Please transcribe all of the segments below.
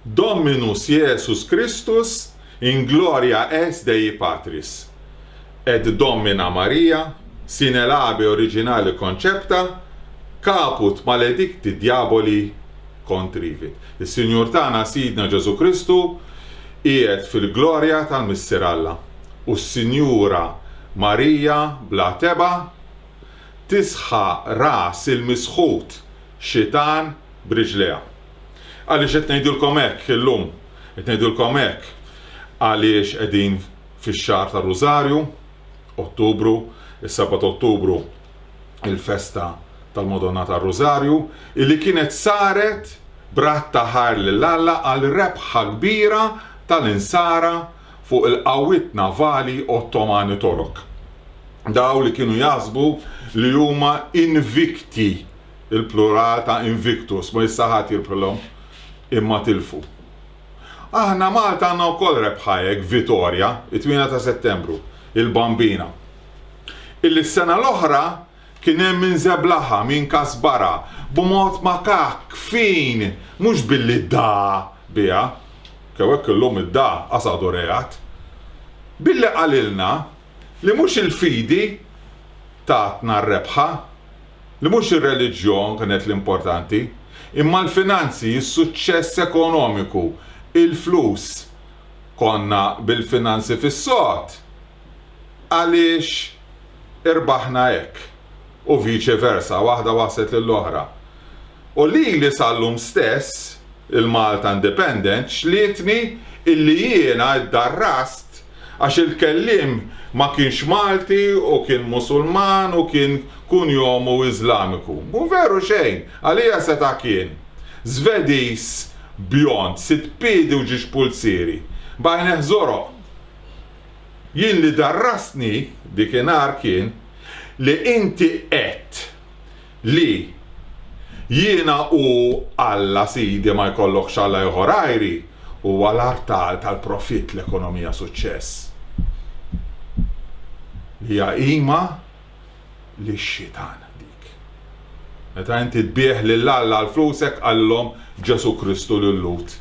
Dominus Iesus Christus in gloria es Dei Patris. Et Domina Maria, sine labe originale concepta, caput maledicti diaboli contrivit. Il-Sinjur tagħna Sidna Ġesu Kristu qiegħed fil-glorja tal-Missier Alla. U s-Sinjura Marija bla teba tisħa ras il-misħut xitan b'riġleha. Għaliex qed ngħidulkom hekk illum, qed ngħidulkom hekk għaliex qegħdin fix-xahar tar-Rużarju, Ottubru, is-7 Ottubru il-festa tal-Madonna tar-Rużarju, illi kienet saret brat taħar lill-Alla għal rebħa kbira tal-insara fuq il-qawwiet navali Ottomani Torok. Daw li kienu jaħsbu li huma invicti, il-plural ta' invictus, ma jissaħat jirprilhom imma tilfu. Aħna Malta għandna wkoll rebħajek Vittoria, it-8 ta' Settembru, il-Bambina. Illi s-sena l-oħra kien hemm min żeblaħa, min kasbara, b'mod makak, fin, mhux billi da biha, kewek illum id-da qasadu reat, billi qalilna li mhux il-fidi tatna r-rebħa, li mhux ir-reliġjon kienet l-importanti, imma l-finanzi, is-suċċess ekonomiku, il-flus konna bil-finanzi fis-sod. Għaliex irbaħna hekk u vice versa, waħda waset lill-oħra. U li sallum stess, il-Malta Independent, xlietni illi jiena id-darrast għax il-kellim ma kienx Malti u kien Musulman u kien kunjomu Iżlamiku. U veru xejn, għalija seta' kien Żvedis bjont, sitpidi u ġiex pulsieri, bajneħ zoro. Jien li darrastni dikinhar kien li inti qed li jiena u Alla sidi ma jkollokx Alla ieħor ajri u għal-artal tal-profitt l-ekonomija suċċess. Hija qima li x-xitan dik. Meta inti tbieħ lill-Alla għal flusek għallhom Ġesu Kristu lill-lut.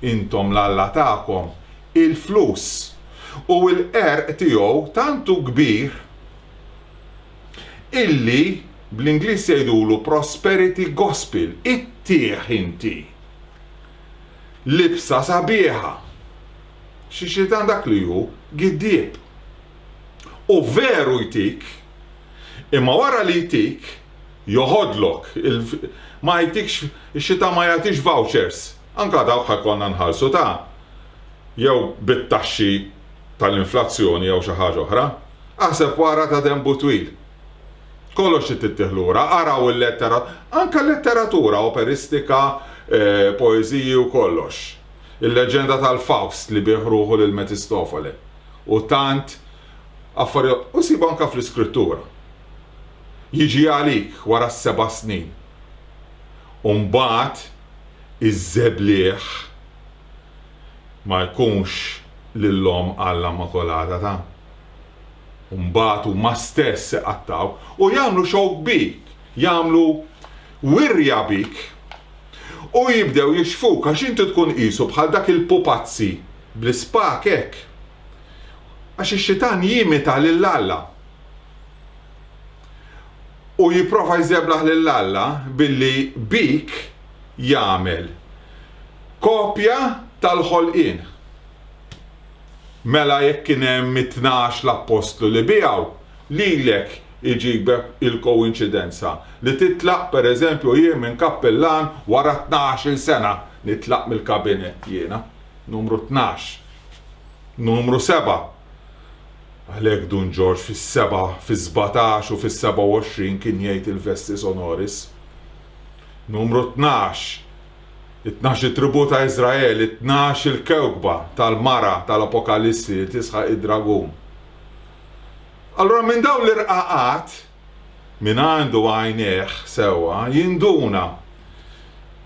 Intom l-Alla tagħkom il-flus u l-qerq tiegħu tantu kbir illi bl-Ingliż jgħidulu prosperity gospel, ittieħ inti. Libsa sabiħa. Xi xitan dak li hu giddieb. U veru jtik, imma wara li jtik joħodlok, ma jtikx, ix-xita ma jagħtix vouchers. Anka dawk ħakonna nħallsu ta' jew bit-taxxi tal-inflazzjoni jew xi ħaġa oħra, aħseb wara ta' dembu twil. Kollox tittieħ lura, araw il-lettera, anke l-letteratura operistika, poeżiji u kollox. Il-leġenda tal-Faust li bieħruħu lil Metistofole. U tant affarijiet, u sibu anke fl-iskrittura. Jiġi għalik wara 7 snin. U mbagħad iż-żeblieħ ma jkunx lill-Om Alla Immakolata ta'. Mbagħad huma stess iqattaw u jagħmlu xogħol bik, jagħmlu wirja bik u jibdew jixfuk għax inti tkun qisu bħal dak il-pupazzi bl-ispak hekk. Għax ix-xitan jimita lill-Alla. U jipprova jżeblaħ lill-Alla billi bik jagħmel kopja tal-ħolqien. Mela jekk kien hemm 12 l-apostlu li biegħu, lilek iġibek il-koinċidenza li titlaq pereżempju jien minn kappellan wara 12 sena nitlaq mill-kabinett jiena, numru 12. Numru 7. Għalhekk Dun George fis-7, fis-17 u fis-27 kien jgħid il-Vestis Honoris. Numru 12. 12 tribu ta' Izrael, 12 il-kewkba tal-mara tal-Apokalissi li tisħaq id-dragun. Allora minn dawn l-irqaqat, minn għandu għajneħ sewa, jinduna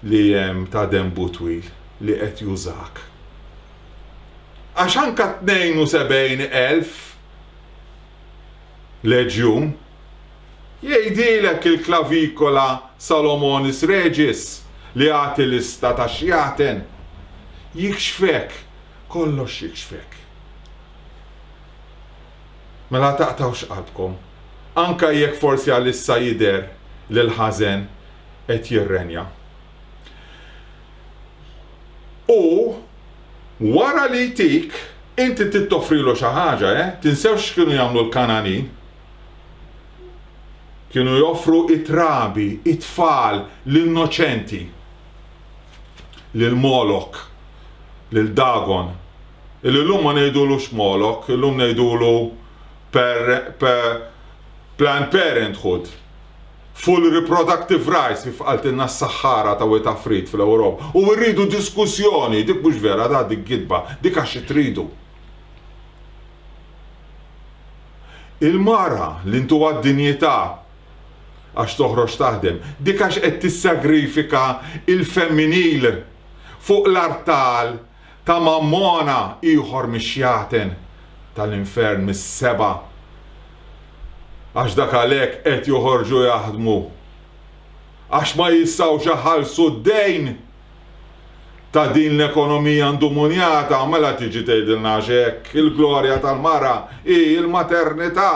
li hemm ta' dembu twil li qed jużak. Għax anke 72,000 leġjun jgħidilek il-klavikola Salomonis Regis li għati lista ta' xjaten. jikxfek, kollox jikxfek. Mela taqtawx qalbkom, anka jekk forsi għalissa jidher li l-ħażen qed jirrenja. U wara li jtik, inti tittofrilu xi ħaġa, tinsewx kienu jagħmlu l-Kananin. Kienu joffru it-trabi, it-tfal, l-innoċenti, lil-Molok, lil-Dagon. Il-lum ma ngħidulux Molok, il-lum ngħidulu Planned Parenthood, full reproductive rights kif qaltilna s-Saħħara ta' weta frit fl-Ewropa. U rridu diskussjoni, dik mhux vera, da dik gidba, dik għax tridu. Il-mara li intu għad-dinjità għax toħroġ taħdem, dik għax qed tissagrifika il-femminil fuq l-artal ta' mammona ieħor mixjaten tal-infern mis-seba. Għax dak għalhekk qed joħorġu jaħdmu. Għax ma jistgħux iħallsu d-dejn ta' din l-ekonomija ndumunjata, mela tiġi tgħidilna hekk il-glorja tal-mara hi l-maternità.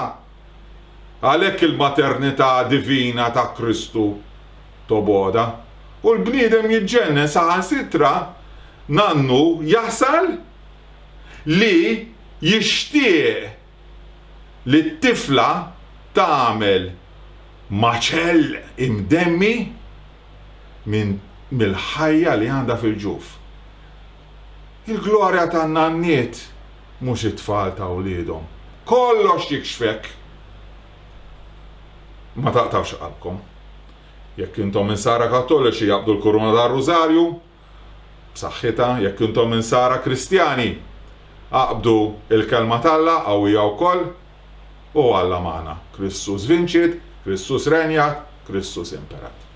Għalhekk il-maternità divina ta' Kristu toboda. U l-bniedem jiġġennen saħansitra nannu jasal li jixtieq li t-tifla tagħmel maċell imdemmi mill-ħajja li għandha fil-ġuf. Il-glorja tan-nanniet mhux it-tfal ta' wliedhom. Kollox jikxfek. Ma taqtawx qalbkom. Jekk intom minn Sara Kattoliċi jaqbdu l-kuruna tar-Rużarju, b'saħħitha, jekk intom minn Sara Kristjani aqbdu il-kelma tal-Alla qawwija wkoll u Alla magħna. Kristus vinċit, Kristus renjat, Kristus imperat.